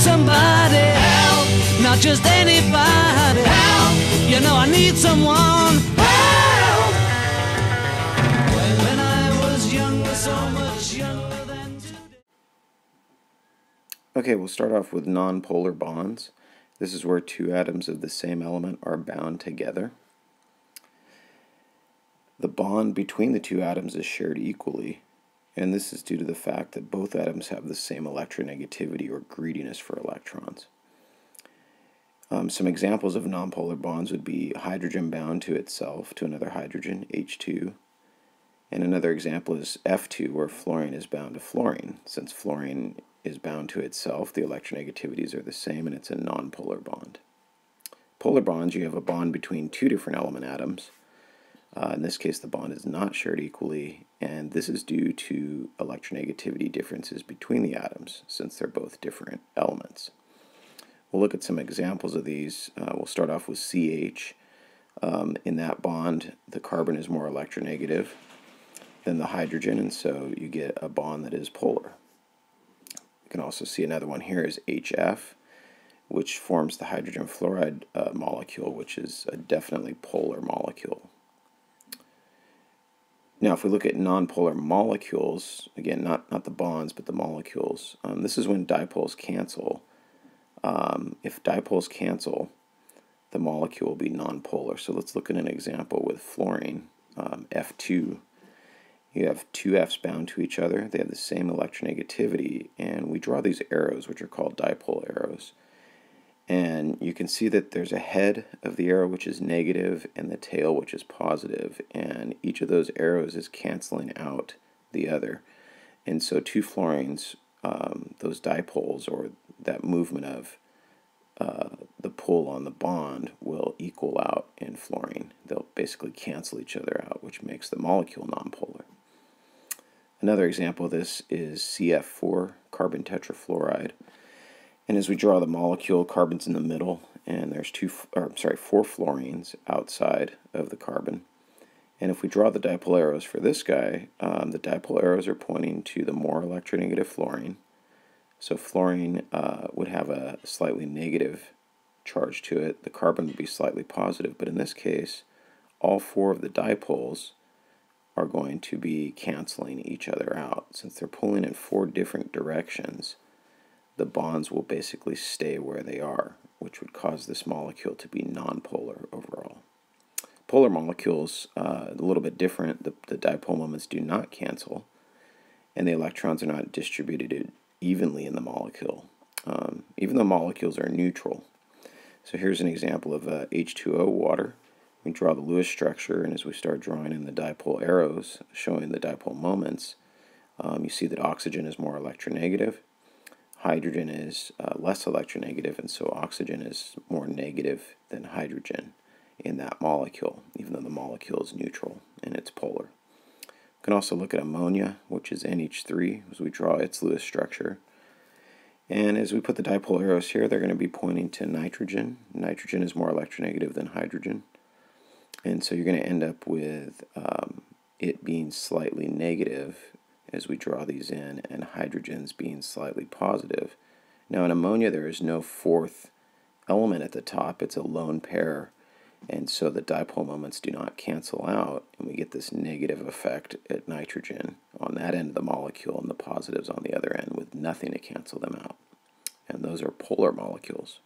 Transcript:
somebody help, not just anybody help. You know I need someone help. When I was younger, so much younger than today. Okay, we'll start off with nonpolar bonds. This is where two atoms of the same element are bound together. The bond between the two atoms is shared equally, and this is due to the fact that both atoms have the same electronegativity or greediness for electrons. Some examples of nonpolar bonds would be hydrogen bound to itself, to another hydrogen, H2. And another example is F2, where fluorine is bound to fluorine. Since fluorine is bound to itself, the electronegativities are the same, and it's a nonpolar bond. Polar bonds, you have a bond between two different element atoms. In this case, the bond is not shared equally, and this is due to electronegativity differences between the atoms, since they're both different elements. We'll look at some examples of these. We'll start off with CH. In that bond, the carbon is more electronegative than the hydrogen, and so you get a bond that is polar. You can also see another one here is HF, which forms the hydrogen fluoride molecule, which is a definitely polar molecule. Now, if we look at nonpolar molecules, again, not the bonds, but the molecules, this is when dipoles cancel. If dipoles cancel, the molecule will be nonpolar. So let's look at an example with fluorine, F2. You have two F's bound to each other. They have the same electronegativity, and we draw these arrows, which are called dipole arrows. And you can see that there's a head of the arrow which is negative and the tail which is positive, and each of those arrows is canceling out the other. And so two fluorines, those dipoles, or that movement of the pull on the bond, will equal out in fluorine. They'll basically cancel each other out, which makes the molecule nonpolar. Another example of this is CF4, carbon tetrafluoride. And as we draw the molecule, carbon's in the middle, and there's four fluorines outside of the carbon. And if we draw the dipole arrows for this guy, the dipole arrows are pointing to the more electronegative fluorine. So fluorine would have a slightly negative charge to it. The carbon would be slightly positive, but in this case, all four of the dipoles are going to be canceling each other out. Since they're pulling in four different directions, the bonds will basically stay where they are, which would cause this molecule to be nonpolar overall. Polar molecules, a little bit different. The dipole moments do not cancel, and the electrons are not distributed evenly in the molecule, even though molecules are neutral. So here's an example of H2O, water. We draw the Lewis structure, and as we start drawing in the dipole arrows showing the dipole moments, you see that oxygen is more electronegative. Hydrogen is less electronegative, and so oxygen is more negative than hydrogen in that molecule, even though the molecule is neutral and it's polar. We can also look at ammonia, which is NH3, as we draw its Lewis structure. And as we put the dipole arrows here, they're going to be pointing to nitrogen. Nitrogen is more electronegative than hydrogen. And so you're going to end up with it being slightly negative as we draw these in, and hydrogens being slightly positive. Now in ammonia there is no fourth element at the top, it's a lone pair, and so the dipole moments do not cancel out, and we get this negative effect at nitrogen on that end of the molecule and the positives on the other end with nothing to cancel them out. And those are polar molecules.